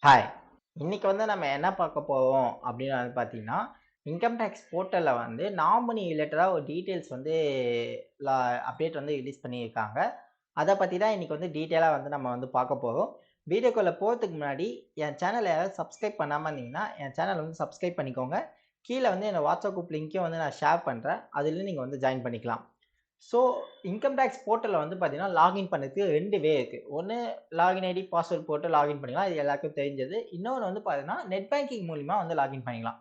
Hi! இன்னைக்கு வந்து நம்ம என்ன பார்க்க போறோம் அப்படின்னு வந்து பார்த்தீங்கன்னா, இன்கம் டேக்ஸ் போர்ட்டல்ல வந்து நாமினி ரிலேட்டடா ஒரு டீட்டெயில்ஸ் வந்து லா அப்டேட் வந்து ரிலீஸ் பண்ணியிருக்காங்க. அத பத்தி தான் இன்னைக்கு வந்து டீட்டெயிலா வந்து நம்ம வந்து பார்க்க போறோம். வீடியோக்குள்ள போறதுக்கு முன்னாடி என் சேனல யாராவது சப்ஸ்கிரைப் பண்ணாம இருந்தீங்கன்னா, என் சேனல வந்து சப்ஸ்கிரைப் பண்ணிக்கோங்க. கீழ வந்து என்னோட வாட்ஸ்அப் குரூப் லிங்க்கையும் வந்து நான் ஷேர் பண்றேன். அதில நீங்க வந்து ஜாயின் பண்ணிக்கலாம். ஸோ, இன்கம் டேக்ஸ் போர்ட்டல்ல வந்து பார்த்தீங்கன்னா, லாகின் பண்ணதுக்கு 2 வே இருக்கு. ஒண்ணு லாகின் ஐடி, பாஸ்வேர்ட் போட்டு லாகின் பண்ணிக்கலாம். இது எல்லாருக்கும் தெரிஞ்சது. இன்னொன்னு வந்து பார்த்தீங்கன்னா, நெட் பேங்கிங் மூலியமா வந்து லாகின் பண்ணிக்கலாம்.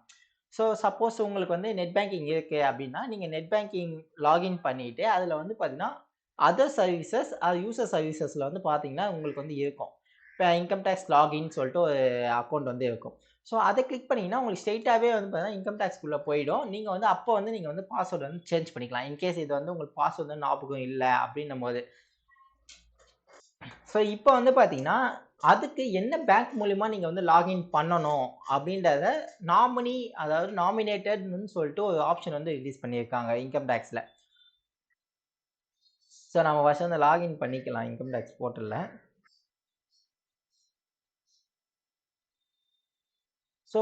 ஸோ, சப்போஸ் உங்களுக்கு வந்து நெட் பேங்கிங் இருக்கு அப்டின்னா, நீங்க நெட் பேங்கிங் லாகின் பண்ணிட்டு, அதுல வந்து பார்த்தீங்கன்னா, அதர் சர்வீசஸ் யூசர் சர்வீசஸ்ல வந்து பார்த்தீங்கன்னா, உங்களுக்கு வந்து இருக்கும். இப்ப இன்கம் டேக்ஸ் லாகின் சொல்லிட்டு ஒரு அக்கவுண்ட் வந்து இருக்கும். ஸோ, அத கிளிக் பண்ணீங்கன்னா, உங்களுக்கு ஸ்ட்ரெய்ட்டாவே வந்து பார்த்தீங்கன்னா, இன்கம் டேக்ஸ்க்குள்ள போயிடும். நீங்க வந்து அப்போ வந்து நீங்க வந்து பாஸ்வேர்ட் வந்து சேஞ்ச் பண்ணிக்கலாம். இன்கேஸ் இது வந்து உங்களுக்கு பாஸ்வேர்ட் வந்து ஞாபகம் இல்ல அப்டின்னும்போது. ஸோ, இப்ப வந்து பார்த்தீங்கன்னா, அதுக்கு என்ன பேங்க் மூலியமா நீங்க வந்து லாகின் பண்ணணும் அப்டின்றத நாமினி அதாவது நாமினேட்டட்ன்னு சொல்லிட்டு ஒரு ஆப்ஷன் வந்து ரிலீஸ் பண்ணியிருக்காங்க இன்கம் டேக்ஸ்ல. ஸோ, நம்ம ஃபர்ஸ்ட் வந்து லாகின் பண்ணிக்கலாம் இன்கம் டேக்ஸ் போர்ட்டல்ல. ஸோ,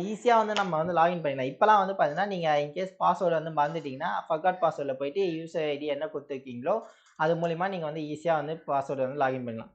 ஈஸியா வந்து நம்ம வந்து லாகின் பண்ணிக்கலாம். இப்பலாம் வந்து பார்த்தீங்கன்னா, நீங்க இன்கேஸ் பாஸ்வேர்ட் வந்து மறந்துட்டீங்கன்னா, ஃபர்காட் பாஸ்வேர்ட்ல போயிட்டு யூசர் ஐடி என்ன குடுத்துருக்கீங்களோ, அது மூலியமா நீங்க வந்து ஈஸியா வந்து பாஸ்வேர்ட் வந்து லாகின் பண்ணலாம்.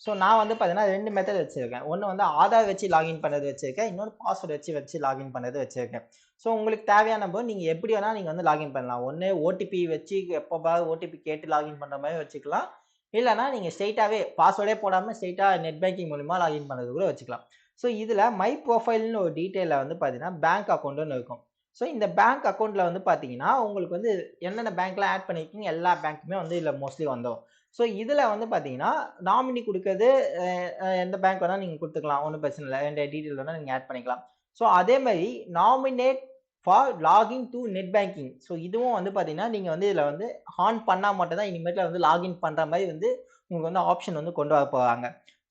ஸோ, நான் வந்து பார்த்தீங்கன்னா 2 மெத்தட் வச்சிருக்கேன். ஒண்ணு வந்து ஆதார் வச்சு லாகின் பண்ணது வச்சிருக்கேன். இன்னொன்னு பாஸ்வேர்ட் வச்சு லாகின் பண்ணது வச்சிருக்கேன். ஸோ, உங்களுக்கு தேவையான போது நீங்க எப்படி வேணா நீங்க வந்து லாகின் பண்ணலாம். ஒண்ணு ஓடிபி வச்சு எப்ப பாரு ஓடிபி கேட்டு லாகின் பண்ற மாரி வச்சுக்கலாம். இல்லன்னா நீங்க ஸ்ட்ரெய்ட்டாவே பாஸ்வேர்டே போடாம ஸ்ட்ரெய்ட்டா நெட் பேங்கிங் மூலியமா லாகின் பண்றது கூட வச்சுக்கலாம். ஸோ, இதுல மை புரொஃபைல்ன்னு ஒரு டீட்டெயில்ல வந்து பார்த்தீங்கன்னா, பேங்க் அக்கவுண்ட்ன்னு இருக்கும். ஸோ, இந்த பேங்க் அக்கவுண்ட்ல வந்து பார்த்தீங்கன்னா, உங்களுக்கு வந்து என்னென்ன பேங்க்லாம் ஆட் பண்ணியிருக்கீங்க எல்லா பேங்க்குமே வந்து இதுல மோஸ்ட்லி வந்துரும். ஸோ, இதுல வந்து பார்த்தீங்கன்னா, நாமினி குடுக்கறது அ அ எந்த பேங்க் வேணா நீங்க குடுத்துக்கலாம். ஒண்ணும் பிரச்சனை இல்ல. 2 டீட்டெயில் வேணா நீங்க ஆட் பண்ணிக்கலாம். ஸோ, அதே மாரி nominate for login to net banking. So, இதுவும் வந்து பார்த்தீங்கன்னா, நீங்க வந்து இதுல வந்து ஆன் பண்ணா மட்டும் தான் இனிமேட்ல வந்து லாகின் பண்ற மாரி வந்து உங்களுக்கு வந்து ஆப்ஷன் வந்து கொண்டு வர போறாங்க.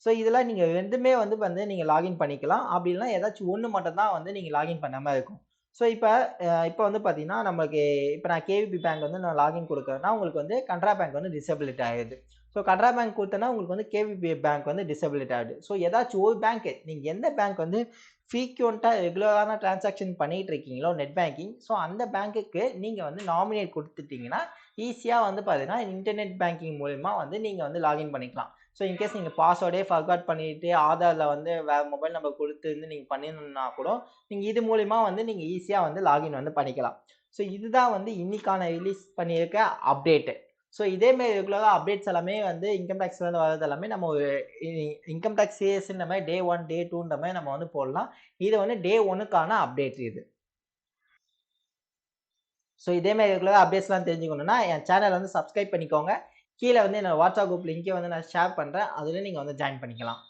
ஸோ, இதுல நீங்க 2மே வந்து நீங்க லாகின் பண்ணிக்கலாம். அப்படி இல்லன்னா ஏதாச்சும் ஒண்ணு மட்டும் தான் வந்து நீங்க லாகின் பண்ண மாரி இருக்கும். ஸோ, இப்ப வந்து பார்த்தீங்கன்னா, நமக்கு இப்ப நான் கேவிபி பேங்க் வந்து நான் லாகின் குடுக்குறேன்னா, உங்களுக்கு வந்து கனரா பேங்க் வந்து டிசேபிலிட்டி ஆயிடுது. ஸோ, கனரா பேங்க் குடுத்தேன்னா, உங்களுக்கு வந்து கேவிபி பேங்க் வந்து டிசேபிலிட்டி ஆயிடுது. ஸோ, ஏதாச்சும் ஒரு பேங்க் நீங்க எந்த பேங்க் வந்து ஃப்ரீக்வென்ட்டா ரெகுலரான டிரான்சாக்ஷன் பண்ணிட்டு இருக்கீங்களோ நெட் பேங்கிங், ஸோ அந்த பேங்க்குக்கு நீங்க வந்து நாமினேட் குடுத்துட்டீங்கன்னா, ஈஸியா வந்து பார்த்தீங்கன்னா, இன்டர்நெட் பேங்கிங் மூலியமா வந்து நீங்க வந்து லாகின் பண்ணிக்கலாம். ஸோ, இன்கேஸ் நீங்க பாஸ்வேர்டே ஃபர்காட் பண்ணிட்டு ஆதார்ல வந்து வேற மொபைல் நம்பர் குடுத்து நீங்க பண்ணியிருந்தீங்கன்னா கூட, நீங்க இது மூலியமா வந்து நீங்க ஈஸியா வந்து லாகின் வந்து பண்ணிக்கலாம். ஸோ, இதுதான் வந்து இன்னைக்கான ரிலீஸ் பண்ணியிருக்க அப்டேட். ஸோ, இதே மாரி ரெகுலரா அப்டேட்ஸ் எல்லாமே வந்து இன்கம் டேக்ஸ்லேருந்து வரது எல்லாமே நம்ம ஒரு இ இன்கம் டேக்ஸ் சிஎஸ்ன்ற மாரி டே 1, டே 2ன்ற மாரி நம்ம வந்து போடலாம். இது வந்து டே 1க்கான அப்டேட் இது. ஸோ, இதே மாரி ரெகுலரா அப்டேட்ஸ்லாம் தெரிஞ்சுக்கணும்னா, என் சேனல வந்து சப்ஸ்கிரைப் பண்ணிக்கோங்க. கீழ வந்து என்னோட வாட்ஸ்அப் குரூப் லிங்க்கையும் வந்து நான் ஷேர் பண்றேன். அதில நீங்க வந்து ஜாயின் பண்ணிக்கலாம்.